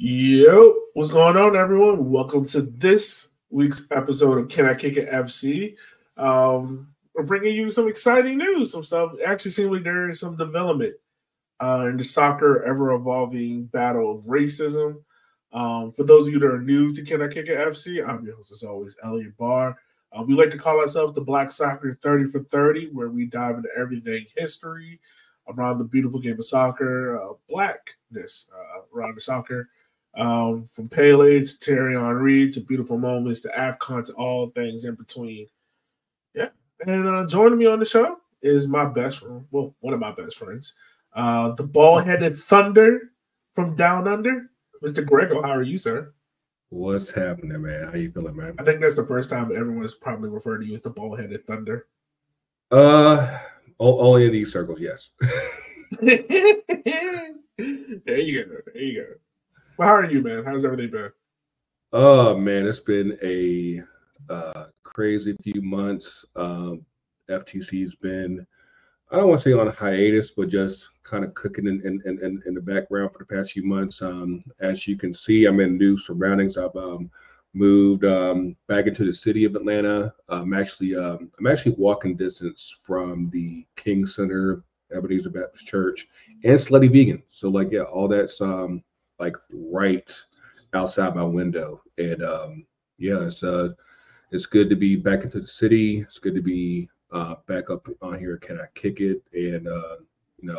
Yo, what's going on, everyone? Welcome to this week's episode of Can I Kick It FC. We're bringing you some exciting news, some stuff. It actually seems like there is some development in the soccer ever-evolving battle of racism. For those of you that are new to Can I Kick It FC, I'm your host, as always, Elliot Barr. We like to call ourselves the Black Soccer 30 for 30, where we dive into everything history around the beautiful game of soccer, blackness around the soccer. From Pele to Thierry Henry to beautiful moments to AFCON to all things in between. Yeah. And joining me on the show is my best friend, well, one of my best friends, the bald-headed thunder from down under, Mr. Greggo. How are you, sir? What's happening, man? How you feeling, man? I think that's the first time everyone's probably referred to you as the bald-headed thunder. Only in these circles, yes. There you go. There you go. Well, how are you, man? How's everything been? Oh, man, it's been a crazy few months. FTC's been, I don't want to say on a hiatus, but just kind of cooking in the background for the past few months. As you can see, I'm in new surroundings. I've moved back into the city of Atlanta. I'm actually walking distance from the King Center, Ebenezer Baptist Church, and Slutty Vegan. So, like, yeah, all that's like right outside my window. And yeah, it's good to be back into the city. It's good to be back up on here. Can I kick it? And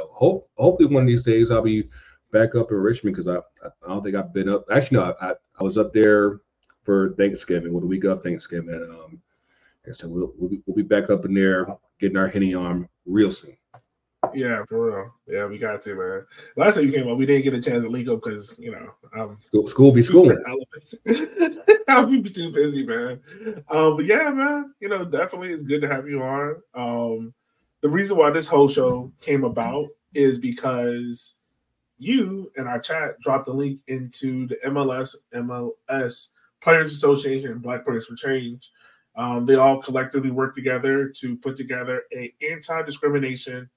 hopefully one of these days I'll be back up in Richmond, because I don't think I've been up. Actually, no, I was up there for Thanksgiving, the week of Thanksgiving. And so we'll be back up in there getting our Henny on real soon. Yeah, for real. Yeah, we got to, man. Last time you came up, we didn't get a chance to link up because, school be schooling. I'll be too busy, man. But yeah, man, definitely it's good to have you on. The reason why this whole show came about is because you and our chat dropped a link into the MLS Players Association and Black Players for Change. They all collectively work together to put together an anti-discrimination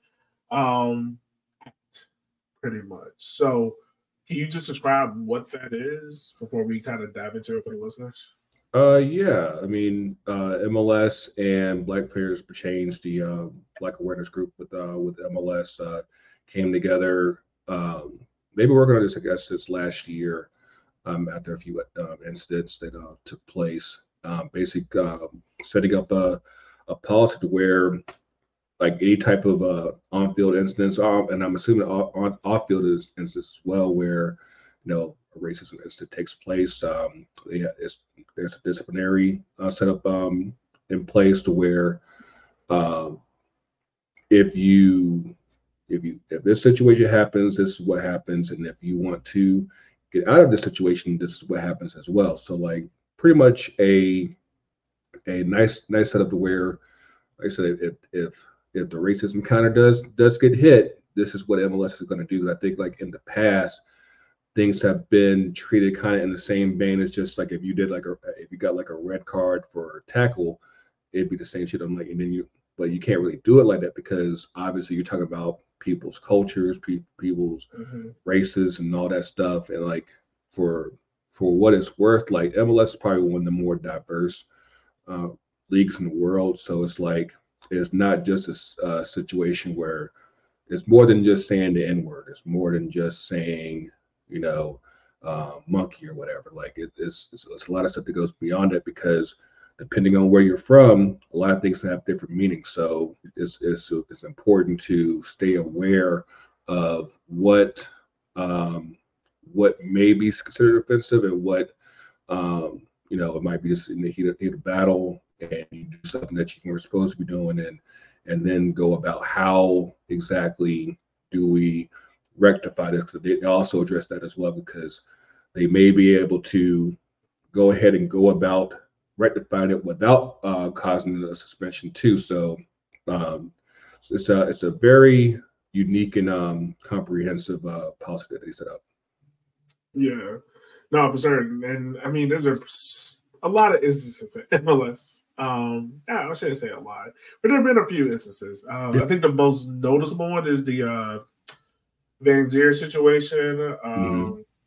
pretty much. So can you just describe what that is before we kind of dive into it for the listeners? Yeah, I mean, MLS and Black Players for Change, the Black Awareness Group with MLS, came together. They've been working on this, I guess, since last year, after a few incidents that took place. Setting up a policy to where, like, any type of on-field incidents, and I'm assuming off-field incidents as well, where a racism incident takes place. There's a disciplinary setup in place to where if this situation happens, this is what happens, and if you want to get out of this situation, this is what happens as well. So, like, pretty much a nice setup to where, like I said, if the racism kind of does get hit, this is what MLS is going to do. I think, like, in the past, things have been treated kind of in the same vein as just like if you got like a red card for a tackle, it'd be the same shit. I'm like, but you can't really do it like that, because obviously you're talking about people's cultures, people's races, and all that stuff. And, like, for what it's worth, like, MLS is probably one of the more diverse leagues in the world. So it's like, it's not just a situation where it's more than just saying the N-word. It's more than just saying, monkey or whatever. Like, it's a lot of stuff that goes beyond it, because depending on where you're from, a lot of things can have different meanings. So it's important to stay aware of what may be considered offensive, and what it might be just in the heat of battle, and you do something that you were supposed to be doing, and then go about how exactly do we rectify this. Because they also address that as well, because they may be able to go ahead and go about rectifying it without causing a suspension too. So it's a very unique and comprehensive policy that they set up. Yeah, no, for certain. And I mean, there's a lot of instances in MLS. I shouldn't say a lot, but there have been a few instances. I think the most noticeable one is the Van Zier situation.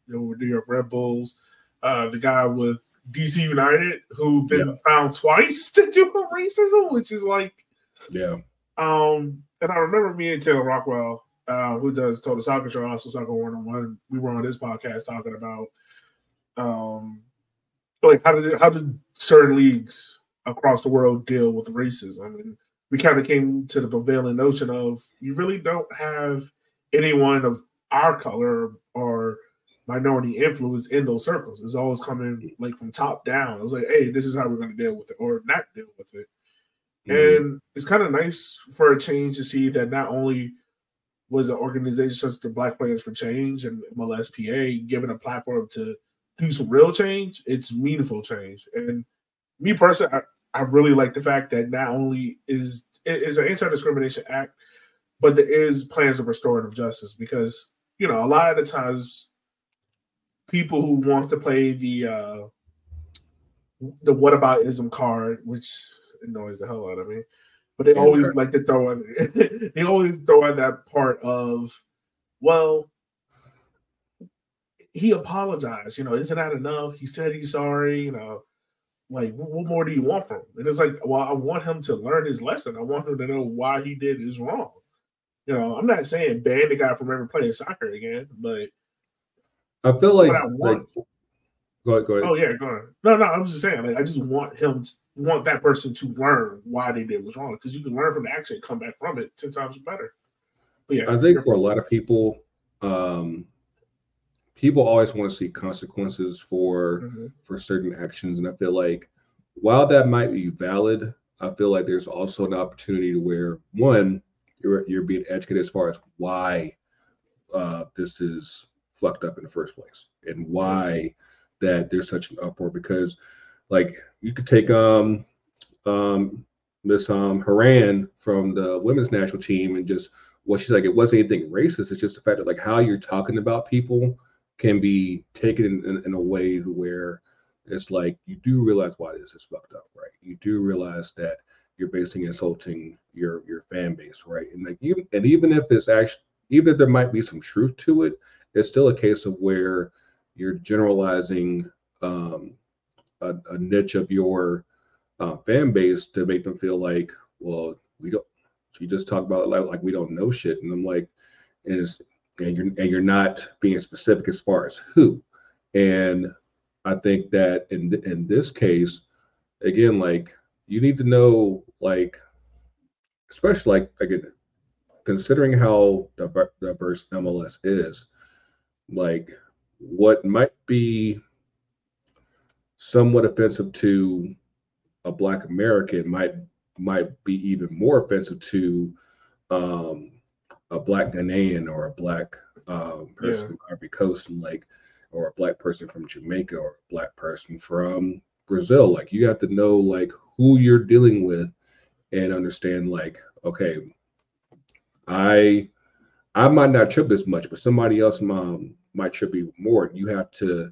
New York Red Bulls, the guy with DC United who been found twice to do racism, which is like, and I remember me and Taylor Rockwell, who does Total Soccer Show, also Soccer 101. We were on this podcast talking about like how did certain leagues across the world deal with racism, and we kind of came to the prevailing notion of you really don't have anyone of our color or minority influence in those circles. It's always coming like from top down. It's like, hey, this is how we're going to deal with it or not deal with it. And it's kind of nice for a change to see that not only was an organization such as the Black Players for Change and MLSPA given a platform to do some real change, it's meaningful change. And me personally, I really like the fact that not only is an anti-discrimination act, but there is plans of restorative justice, because, you know, a lot of the times people who wants to play the whataboutism card, which annoys the hell out of me, but they always like to throw in they always throw in that part of, well, he apologized, you know, isn't that enough? He said he's sorry, you know, like, what more do you want from him? And it's like, well, I want him to learn his lesson. I want him to know why he did is wrong. You know, I'm not saying ban the guy from ever playing soccer again, but I feel like, go ahead. Oh yeah, go ahead. No, I was just saying, like, I just want that person to learn why they did was wrong, because you can learn from the action and come back from it 10 times better. But yeah, I think for a lot of people, people always want to see consequences for certain actions, and I feel like while that might be valid, I feel like there's also an opportunity to where, one, you're being educated as far as why this is fucked up in the first place, and why that there's such an uproar. Because, like, you could take Miss Haran from the women's national team, and just she's like, it wasn't anything racist. It's just the fact that, like, how you're talking about people can be taken in a way to where it's like, you do realize why this is fucked up, right? You do realize that you're basically insulting your fan base, right? And like, even if there might be some truth to it, it's still a case of where you're generalizing a niche of your fan base to make them feel like, well, you just talk about it like we don't know shit. And I'm like, and you're not being specific as far as who. And I think that in this case, again, like, you need to know, like, especially like, again, considering how diverse MLS is, like, what might be somewhat offensive to a Black American might be even more offensive to a Black Ghanaian or a Black person from Ivory Coast, and like, or a Black person from Jamaica, or a Black person from Brazil. Like, you have to know, like, who you're dealing with and understand, like, okay, I might not trip as much, but somebody else might trip even more. You have to,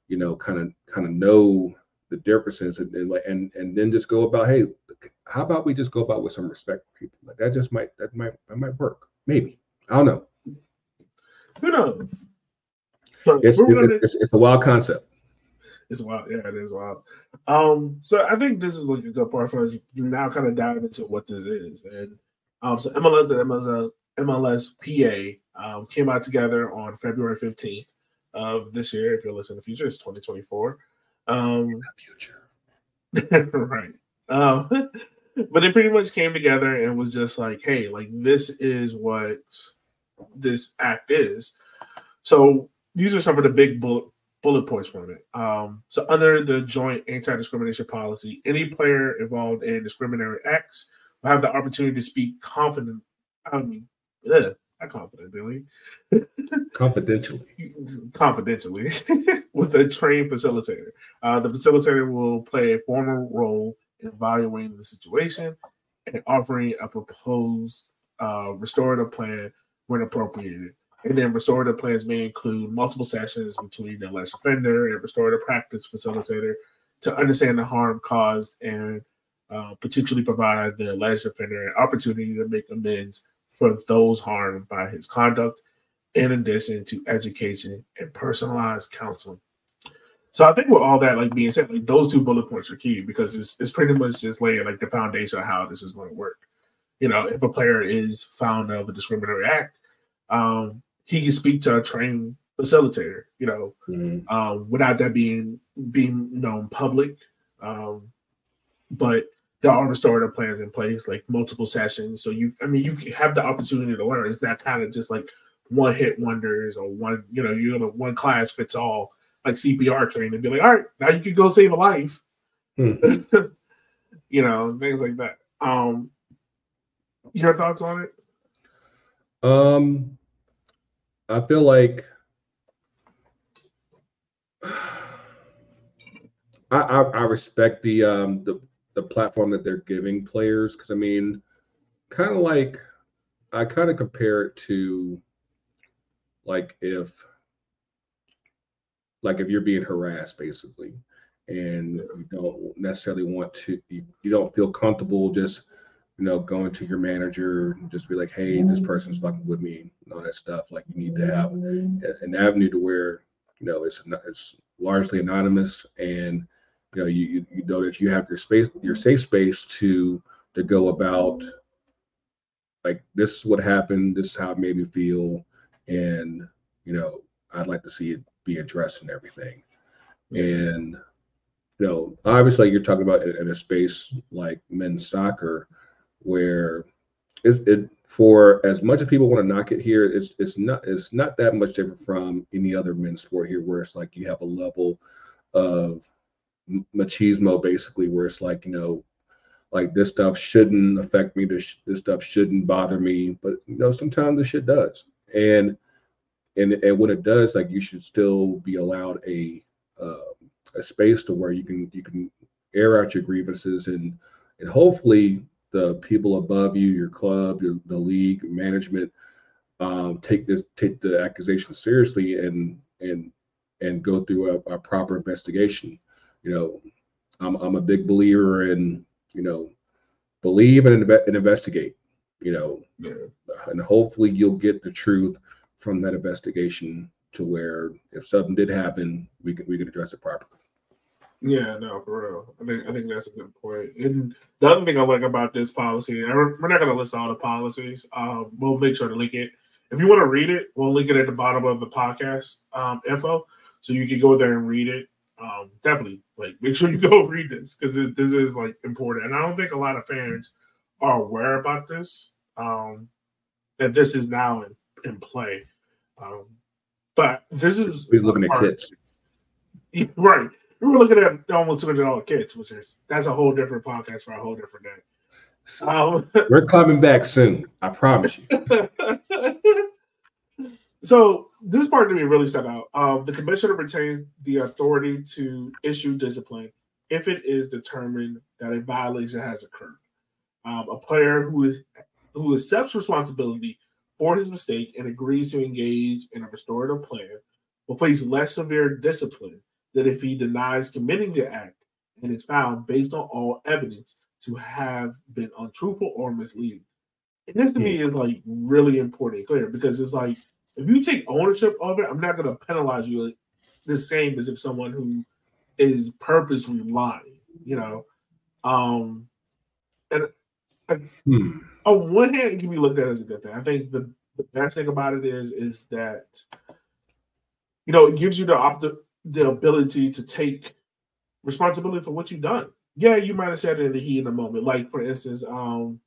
you know, kind of know the differences, and then just go about, hey, how about we just go about with some respect for people? Like, that might work. Maybe. I don't know. Who knows? It's a wild concept. It's wild. Yeah, it is wild. So I think this is like a good part for us to now kind of dive into what this is. And so MLS and MLSPA came out together on February 15th of this year. If you're listening to the future, it's 2024. Future. Right. But they pretty much came together and was just like, hey, like, this is what this act is. So these are some of the big bullet points from it. So under the Joint Anti-Discrimination Policy, any player involved in discriminatory acts will have the opportunity to speak confidently with a trained facilitator. The facilitator will play a formal role in evaluating the situation and offering a proposed restorative plan when appropriated. And then restorative plans may include multiple sessions between the alleged offender and restorative practice facilitator to understand the harm caused and potentially provide the alleged offender an opportunity to make amends for those harmed by his conduct. in addition to education and personalized counseling. So I think with all that like being said, like those 2 bullet points are key because it's pretty much just laying like the foundation of how this is going to work. You know, if a player is found of a discriminatory act, he can speak to a trained facilitator, you know, without that being known public. But there are restorative plans in place, like multiple sessions. So you have the opportunity to learn. It's not kind of just like one hit wonders or one, you know, one class fits all, like CPR training and be like, all right, now you can go save a life. You know, things like that. Your thoughts on it? I feel like I respect the platform that they're giving players, because I mean, kind of like I kind of compare it to like if you're being harassed basically, and you don't necessarily want to, you don't feel comfortable just, you know, going to your manager and just be like, hey, this person's fucking with me and all that stuff. Like, you need to have an avenue to where, you know, it's largely anonymous, and you know, you know that you have your safe space to go about, like, this is what happened, this is how it made me feel, and you know, I'd like to see it be addressed and everything. And you know, obviously you're talking about in a space like men's soccer, where it for as much as people want to knock it here, it's not that much different from any other men's sport here, where it's like you have a level of machismo basically, where it's like, you know, like this stuff shouldn't affect me, this stuff shouldn't bother me, but you know, sometimes this shit does, and when it does, like, you should still be allowed a space to where you can air out your grievances, and hopefully the people above you, your club, the league, management, take the accusation seriously and go through a proper investigation. You know, I'm a big believer in, you know, believe and investigate. You know, and hopefully you'll get the truth from that investigation, to where if something did happen, we can address it properly. Yeah, no, for real. I think that's a good point. And the other thing I like about this policy, and we're not going to list all the policies. We'll make sure to link it. If you want to read it, we'll link it at the bottom of the podcast info, so you can go there and read it. Definitely, like, make sure you go read this, because this is like important. And I don't think a lot of fans are aware about this, that this is now in play. But this is he's looking at kids, right? We were looking at almost $200 kits, that's a whole different podcast for a whole different day. We're coming back soon, I promise you. So this part to me really set out. The commissioner retains the authority to issue discipline if it is determined that a violation has occurred. A player who accepts responsibility for his mistake and agrees to engage in a restorative plan will face less severe discipline than if he denies committing the act and is found, based on all evidence, to have been untruthful or misleading. And this to me is like really important and clear, because it's like, if you take ownership of it, I'm not going to penalize you like the same as if someone who is purposely lying, you know. On one hand, it can be looked at as a good thing. I think the best thing about it is that, you know, it gives you the ability to take responsibility for what you've done. Yeah, you might have said it in the heat in a moment. Like, for instance, who's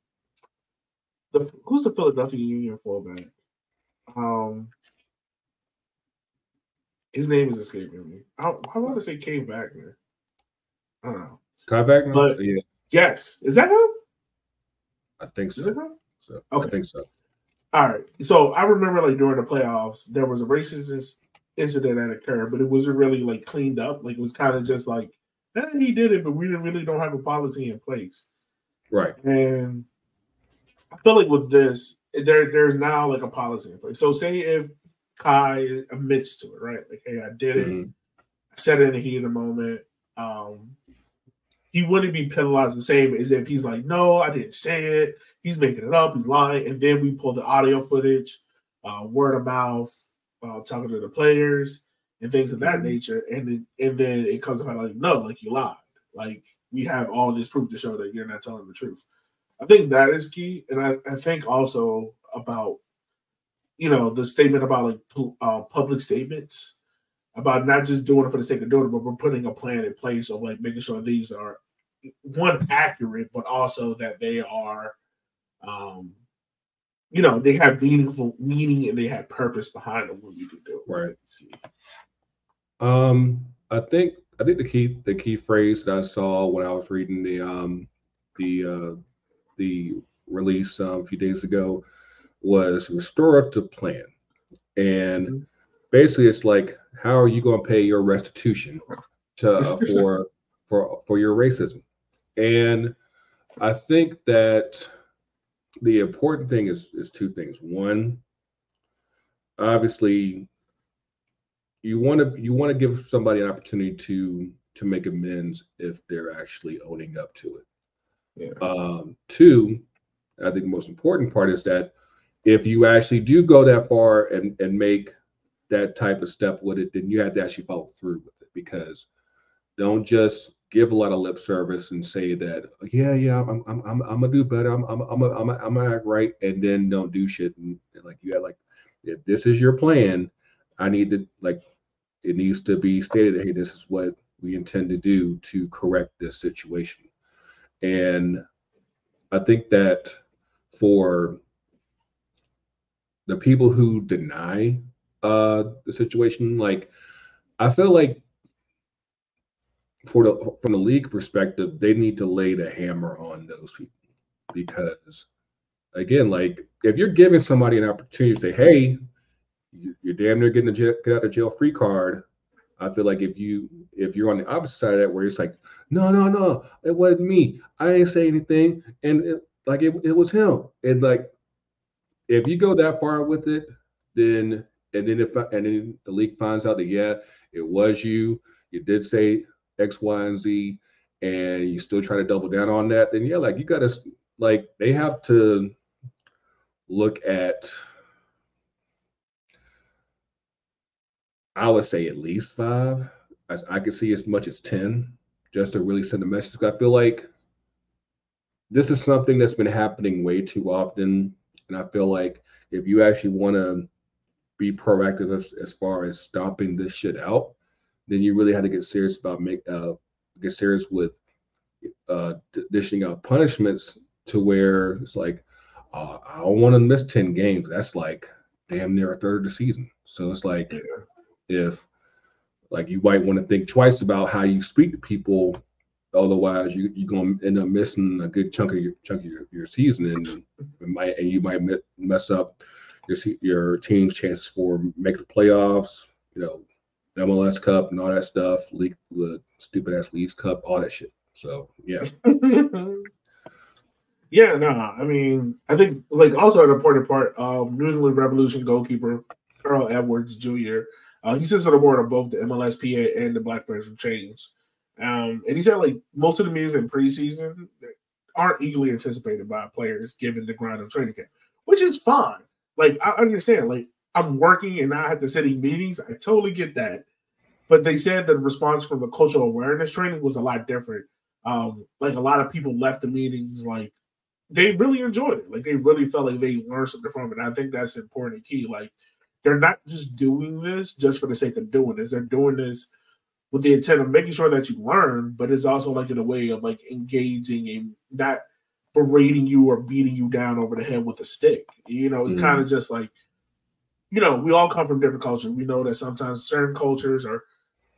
the Philadelphia Union fullback? His name is escaping me. I want to say Kane Wagner. I don't know. Kai Wagner? But yeah. Yes. Is that him? I think so. Is it him? So, okay. I think so. All right. So I remember, like, during the playoffs, there was a racist incident that occurred, but it wasn't really like cleaned up. Like, it was kind of just like, he did it, but we really don't have a policy in place. Right. And I feel like with this, there's now like a policy in place. So say if Kai admits to it, right? Like, hey, I did it. I said it in the heat of the moment. He wouldn't be penalized the same as if he's like, no, I didn't say it. He's making it up. He's lying. And then we pull the audio footage word of mouth, talking to the players and things of that nature, and then it comes out like, no, like you lied. Like we have all this proof to show that you're not telling the truth. I think that is key, and I think also about the statement about like public statements about not just doing it for the sake of doing it, but we're putting a plan in place of like making sure these are one accurate, but also that they are, they have meaningful meaning and they have purpose behind them when we do it. Right. I think the key phrase that I saw when I was reading the release a few days ago was restorative plan, and basically it's like, how are you going to pay your restitution for your racism? And I think that the important thing is two things. One, obviously, you want to give somebody an opportunity to make amends if they're actually owning up to it. Yeah. Two, I think the most important part is that if you actually do go that far and make that type of step with it, then you have to actually follow through with it, because don't just give a lot of lip service and say that, yeah, I'm gonna do better, I'm gonna act right, and then don't do shit. And like, you have, like, if this is your plan, I need to, like, it needs to be stated, hey, this is what we intend to do to correct this situation. And I think that for the people who deny the situation, like, I feel like from the league perspective, they need to lay the hammer on those people, because again, like, if you're giving somebody an opportunity to say, hey, you're damn near getting a get out of jail free card, I feel like if you're on the opposite side of that, where it's like, no, it wasn't me, I ain't say anything, and it was him, and like, if you go that far with it, then the league finds out that, yeah, it was you did say X, Y, and Z, and you still try to double down on that, then yeah, like, you gotta, like, they have to look at, I would say, at least 5. I could see as much as 10, just to really send a message. I feel like this is something that's been happening way too often, and I feel like if you actually want to be proactive as far as stomping this shit out, then you really have to get serious about with dishing out punishments to where it's like, I don't want to miss 10 games. That's like damn near a third of the season. So it's like, if, like, you might want to think twice about how you speak to people, otherwise you're going to end up missing a good chunk of your season, and you might mess up your team's chances for making the playoffs, MLS Cup and all that stuff, the stupid ass Leagues Cup, all that shit. So yeah. Yeah, no, I mean, I think, like, also an important part, New England Revolution goalkeeper Earl Edwards Jr., he sits on the board of both the MLSPA and the Black Players for Change. And he said, like, most of the meetings in preseason aren't eagerly anticipated by players given the grind of training camp, which is fine. Like, I understand. Like, I'm working and I have to sit in meetings. I totally get that. But they said the response from the cultural awareness training was a lot different. Like, a lot of people left the meetings, like, they really enjoyed it. Like, they really felt like they learned something from it. And I think that's important and key. Like, they're not just doing this just for the sake of doing this. They're doing this with the intent of making sure that you learn, but it's also like in a way of like engaging and not berating you or beating you down over the head with a stick. It's kind of just like, we all come from different cultures. We know that sometimes certain cultures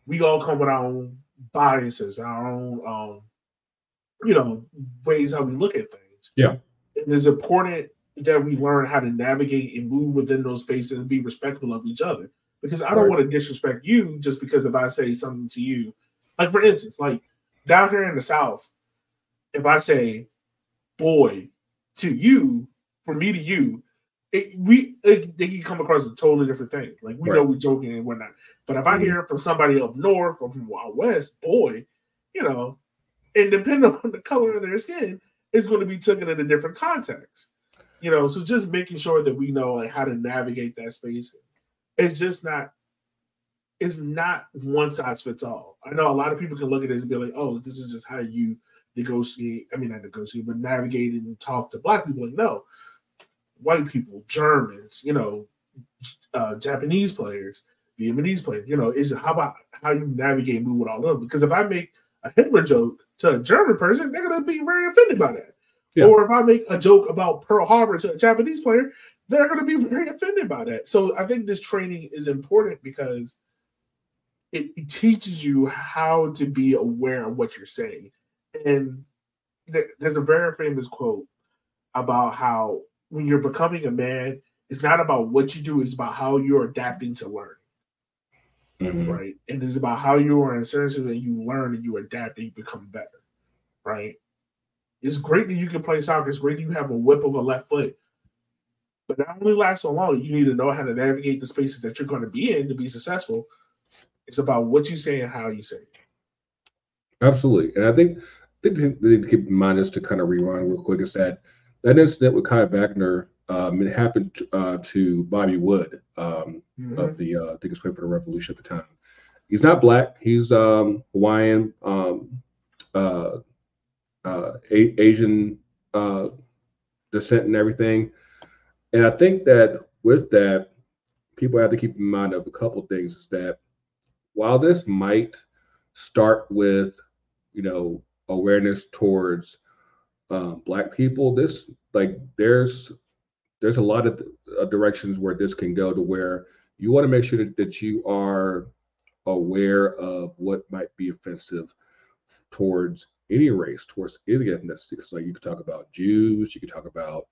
we all come with our own biases, our own, ways how we look at things. Yeah. And it's important that we learn how to navigate and move within those spaces and be respectful of each other. Because I don't want to disrespect you just because if I say something to you, like, for instance, like down here in the South, if I say boy to you, from me to you, they can come across a totally different thing. Like, we know we're joking and whatnot. But if I hear from somebody up north or from out west, boy, and depending on the color of their skin, it's going to be taken in a different context. So just making sure that we know like how to navigate that space. It's not one size fits all. I know a lot of people can look at this and be like, oh, this is just how you negotiate. I mean, not negotiate, but navigate and talk to Black people. Like, no, white people, Germans, Japanese players, Vietnamese players, is how about how you navigate and move with all of them? Because if I make a Hitler joke to a German person, they're going to be very offended by that. Yeah. Or if I make a joke about Pearl Harbor to a Japanese player, they're going to be very offended by that. So I think this training is important because it teaches you how to be aware of what you're saying. And there's a very famous quote about how when you're becoming a man, it's not about what you do, it's about how you're adapting to learn. Mm-hmm. Right? And it's about how you are in certain situations and you learn and you adapt and you become better. Right? It's great that you can play soccer. It's great that you have a whip of a left foot. But that only lasts so long. You need to know how to navigate the spaces that you're going to be in to be successful. It's about what you say and how you say it. Absolutely. And I think they need to keep in mind, just to kind of rewind real quick, is that incident with Kai Wagner, it happened to Bobby Wood mm-hmm. of the, I think it's playing for the Revolution at the time. He's not Black. He's Hawaiian, Asian descent and everything. And I think that with that, people have to keep in mind of a couple of things, is that while this might start with, awareness towards Black people, there's a lot of directions where this can go, to where you want to make sure that you are aware of what might be offensive towards any race, towards any ethnicity. Because you could talk about Jews, you could talk about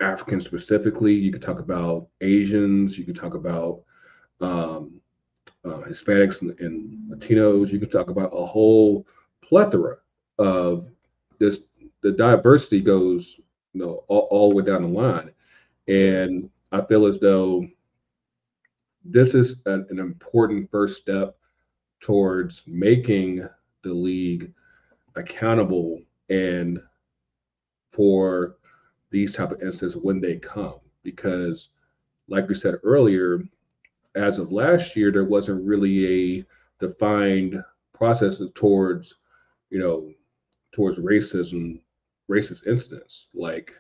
Africans specifically, you could talk about Asians, you could talk about Hispanics and Latinos. You could talk about a whole plethora of this. The diversity goes, all the way down the line. And I feel as though this is an important first step towards making the league accountable and for these type of instances when they come. Because like we said earlier, as of last year, there wasn't really a defined process towards racism, racist incidents. Like,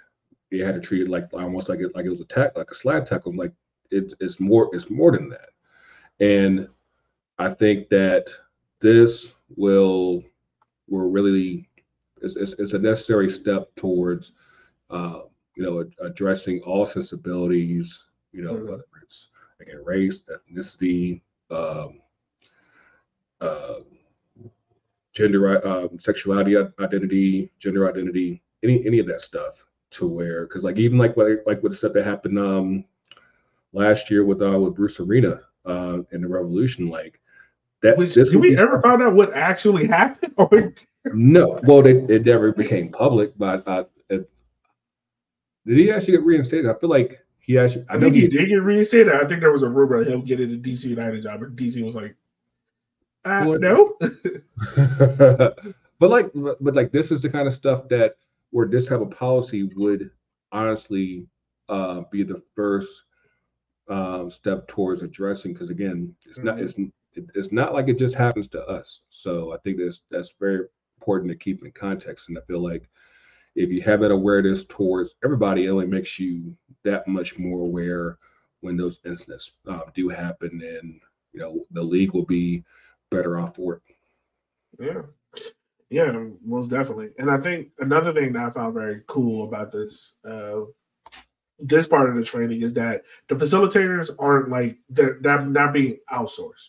you had to treat it like almost like it was like a slide tackle. Like, it's more than that. And I think that this will really is a necessary step towards addressing all sensibilities, mm-hmm. whether it's again race, ethnicity, gender, sexuality identity, gender identity, any of that stuff, to where, because even like what stuff that happened last year with Bruce Arena in the Revolution, like that. Did we ever find out what actually happened? Or no, well, it never became public. But did he actually get reinstated? I feel like he actually. I think he did get reinstated. I think there was a rumor that he'll get a DC United job, but DC was like, no. but this is the kind of stuff that where this type of policy would honestly be the first step towards addressing. Because again, it's not like it just happens to us. So I think that's very important to keep in context. And I feel like if you have that awareness towards everybody, it only makes you that much more aware when those incidents do happen, and the league will be better off for it. Yeah, most definitely. And I think another thing that I found very cool about this this part of the training is that the facilitators aren't like they're not being outsourced.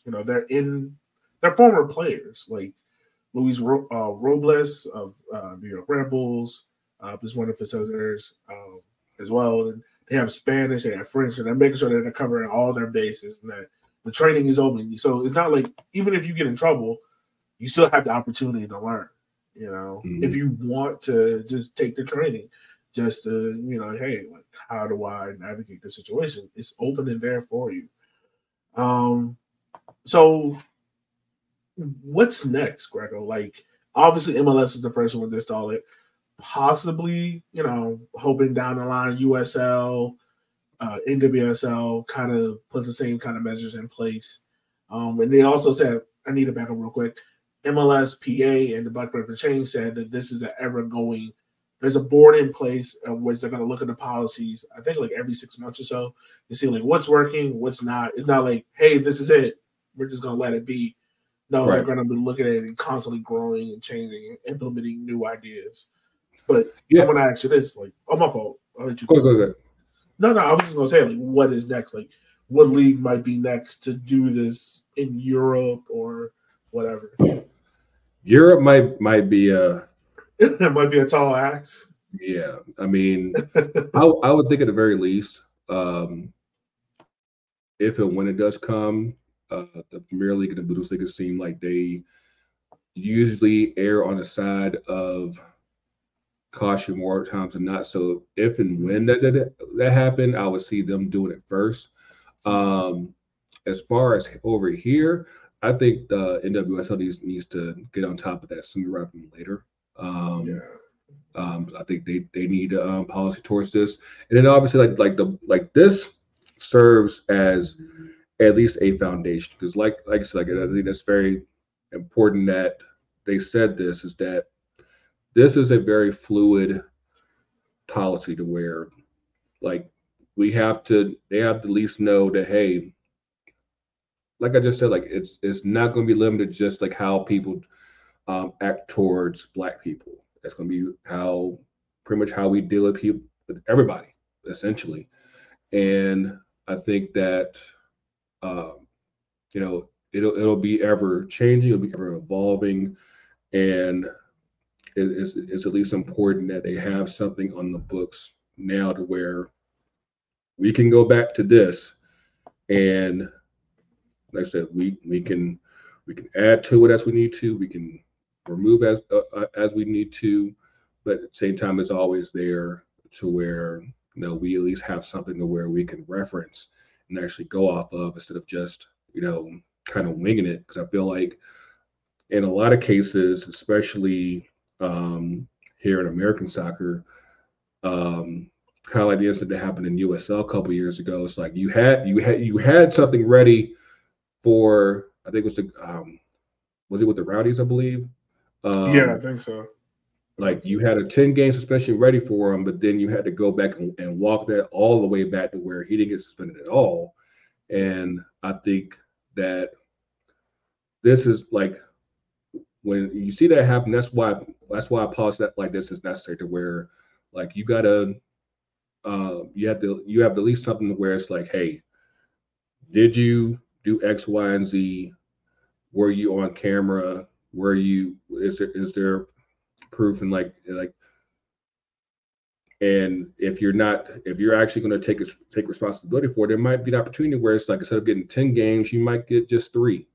They're former players, like Luis Robles of New York Red Bulls is one of the facilitators as well. And they have Spanish, they have French, and they're making sure that they're covering all their bases and that the training is open. So it's not like, even if you get in trouble, you still have the opportunity to learn, mm-hmm. if you want to just take the training, just to, hey, like, how do I navigate the situation? It's open and there for you. So what's next, Greggo? Like, obviously MLS is the first one to install it. possibly, hoping down the line USL, NWSL kind of puts the same kind of measures in place. And they also said, I need to back up real quick, MLSPA and the Black Panther Change said that this is there's a board in place of which they're going to look at the policies, I think like every 6 months or so, to see like what's working, what's not. It's not like, hey, this is it, we're just going to let it be. No, They're going to be looking at it and constantly growing and changing and implementing new ideas. But I'm going to ask you this, like, my fault. I'll let you go. No, I was just going to say, like, what is next? Like, what league might be next to do this in Europe or whatever? Europe might be it might be a tall ask. Yeah, I mean, I would think at the very least, if and when it does come, the Premier League and the Bundesliga seem like they usually err on the side of caution more times than not. So if and when that happened, I would see them doing it first. As far as over here, I think the NWSL needs to get on top of that sooner rather than later. I think they need a policy towards this, and then obviously like this serves as at least a foundation, because like I said, I think that's very important that they said this, is that this is a very fluid policy to where like they have to at least know that, hey, like I just said, like it's not going to be limited just like how people act towards Black people. It's going to be pretty much how we deal with people, with everybody, essentially. And I think that it'll be ever changing, it'll be ever evolving, and it's at least important that they have something on the books now to where we can go back to this, and like I said, we can add to it as we need to, we can remove as we need to, but at the same time, it's always there to where we at least have something to where we can reference and actually go off of, instead of just kind of winging it. Because I feel like in a lot of cases, especially here in American soccer, kind of like the incident that happened in USL a couple of years ago, it's like you had something ready for, I think it was was it with the Rowdies, I believe. Yeah, I think so. Like you had a 10-game suspension ready for him, but then you had to go back and walk that all the way back to where he didn't get suspended at all. And I think that this is like, when you see that happen, that's why a policy like this is necessary, to where like you gotta you have to at least something where it's like, hey, did you do X, Y, and Z? Were you on camera? Is there proof? And and if you're actually going to take responsibility for it, there might be an opportunity where it's like, instead of getting 10 games, you might get just 3,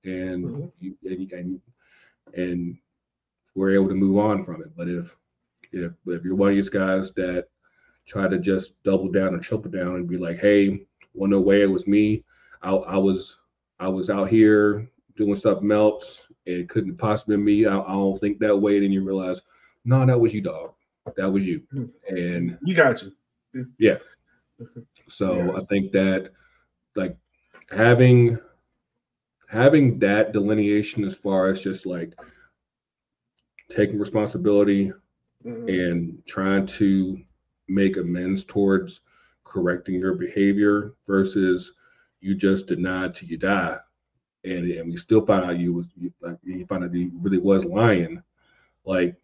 and and we're able to move on from it. But if you're one of these guys that try to just double down and triple down and be like, hey, well, no way, it was me. I was out here doing something else, and it couldn't possibly be me. I don't think that way. Then you realize, no, that was you, dog. That was you. And you got you. Yeah. So I think that like having that delineation, as far as just like taking responsibility and trying to make amends towards correcting your behavior, versus you just denied till you die, and we still find out you find out you really was lying. Like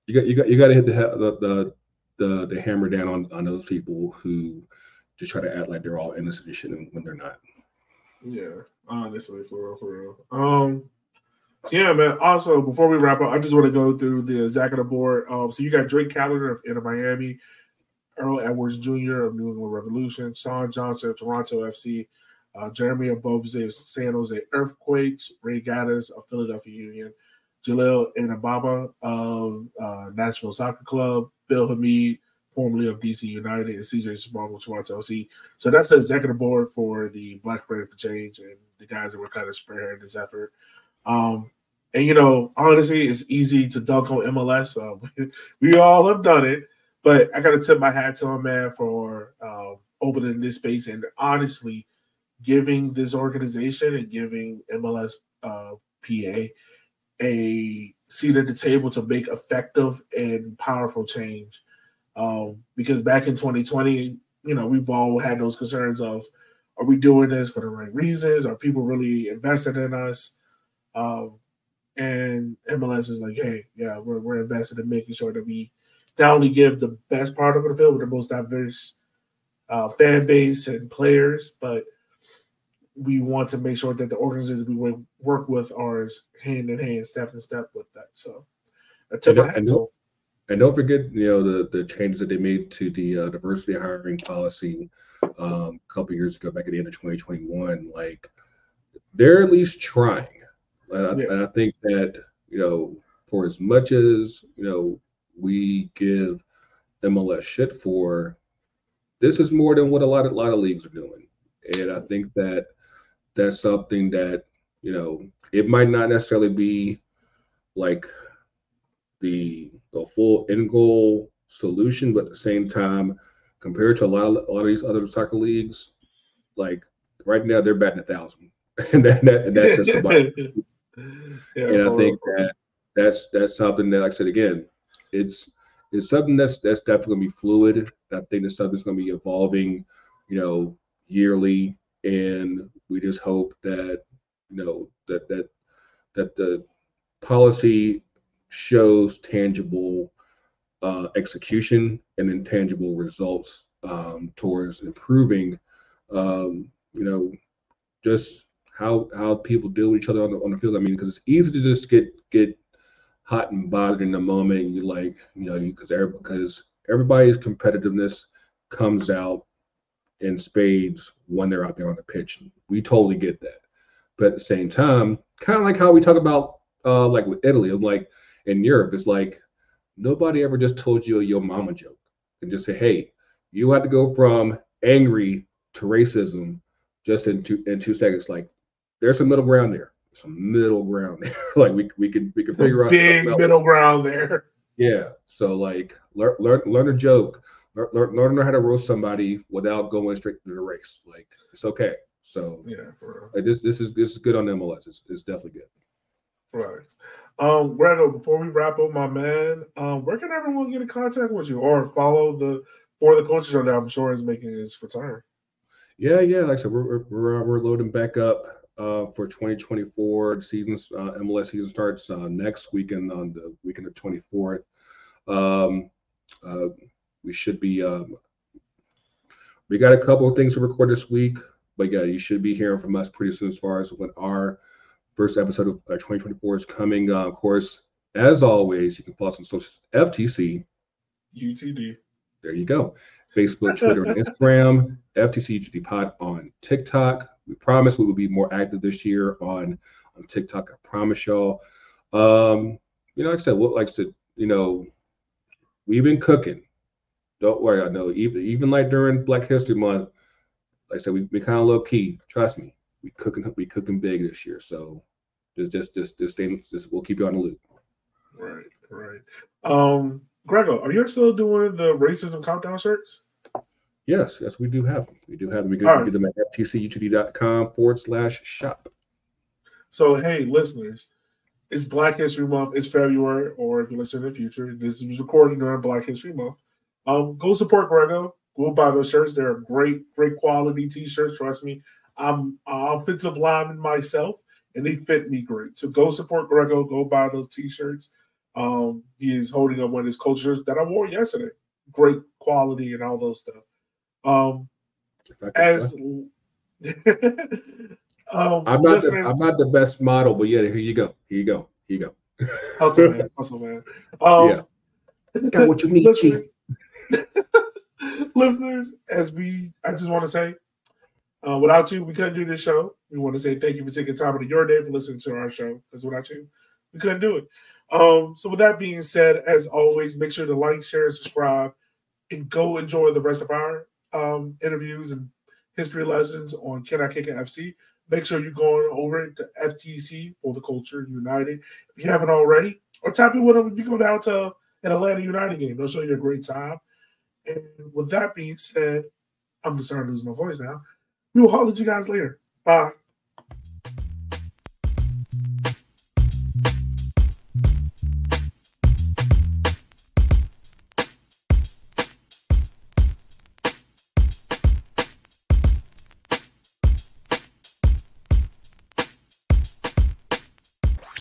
you got to hit the hammer down on those people who just try to act like they're all innocent and shit when they're not. Yeah, honestly, for real. So yeah, man. Also, before we wrap up, I just want to go through the executive board. So you got Drake Callender of Inter Miami, Earl Edwards Jr. of New England Revolution, Sean Johnson of Toronto FC, Jeremy Abobze of San Jose Earthquakes, Ray Gaddis of Philadelphia Union, Jaleel Inababa of Nashville Soccer Club, Bill Hamid, formerly of DC United, and CJ Sprong of Toronto FC. So that's the executive board for the Black Parade for Change and the guys that were kind of spearheading this effort. And, honestly, it's easy to dunk on MLS. We all have done it. But I got to tip my hat to him, man, for opening this space and honestly giving this organization and giving MLSPA a seat at the table to make effective and powerful change. Because back in 2020, we've all had those concerns of, are we doing this for the right reasons? Are people really invested in us? And MLS is like, hey, yeah, we're invested in making sure that we not only give the best product on the field with the most diverse fan base and players, but we want to make sure that the organizations we work with are hand in hand, step in step with that. So I tip my hat to them. And don't forget, the changes that they made to the diversity hiring policy a couple of years ago, back at the end of 2021. Like, they're at least trying. And I think that, for as much as, we give MLS shit for, this is more than what a lot of leagues are doing. And I think that that's something that, it might not necessarily be like the full end goal solution, but at the same time, compared to a lot of these other soccer leagues, like right now they're batting 1,000, and that's just about it. And I think that's something that, like I said again, it's something that's definitely gonna be fluid. I think it's something that's gonna be evolving, yearly, and we just hope that that the policy shows tangible execution and intangible results towards improving, just how people deal with each other on the field. I mean, because it's easy to just get hot and bothered in the moment. And you like, because everybody's competitiveness comes out in spades when they're out there on the pitch. We totally get that. But at the same time, kind of like how we talk about like with Italy, like in Europe, it's like nobody ever just told you a yo mama joke and just say, hey, you have to go from angry to racism just in two seconds. Like, there's some middle ground there. Like we can figure out big middle ground there. Yeah. So like learn a joke. Learn how to roast somebody without going straight to the race. Like, it's okay. So yeah, for like, this is good on MLS. It's definitely good. Right. Greggo, before we wrap up, my man, where can everyone get in contact with you or follow the coaches show that I'm sure is making his return? Yeah. Like I said, we're loading back up for 2024 seasons. MLS season starts next weekend on the weekend of 24th. We should be. We got a couple of things to record this week, but yeah, you should be hearing from us pretty soon as far as when our first episode of 2024 is coming. Of course, as always, you can follow us on social FTC UTD. There you go. Facebook, Twitter, and Instagram. FTC UTD Pod on TikTok. We promise we will be more active this year on TikTok. I promise y'all. Like I said, we've been cooking. Don't worry. I know even like during Black History Month, like I said, we kind of low key. Trust me, we cooking big this year. So just stay. We'll keep you on the loop. Right. Greggo, are you still doing the racism countdown shirts? Yes, we do have them. We can get them at ftcutd.com/shop. So, hey, listeners, it's Black History Month. It's February, or if you listen in the future, this is recorded during Black History Month. Go support Greggo. Go buy those shirts. They're great quality t-shirts. Trust me. I'm an offensive lineman myself, and they fit me great. So go support Greggo. Go buy those t-shirts. He is holding up one of his cultures that I wore yesterday. Great quality and all those stuff. I'm not the best model, but yeah, here you go. Hustle man. Yeah. Got what you need, listeners, I just want to say, without you, we couldn't do this show. We want to say thank you for taking time out of your day for listening to our show, because without you, we couldn't do it. So with that being said, as always, make sure to like, share, and subscribe, and go enjoy the rest of our interviews and history lessons on Can I Kick It FC. Make sure you're going over to FTC for the Culture United if you haven't already, or tap in with them if you go down to an Atlanta United game. They'll show you a great time. And with that being said, I'm just starting to lose my voice now. We will holler at you guys later. Bye.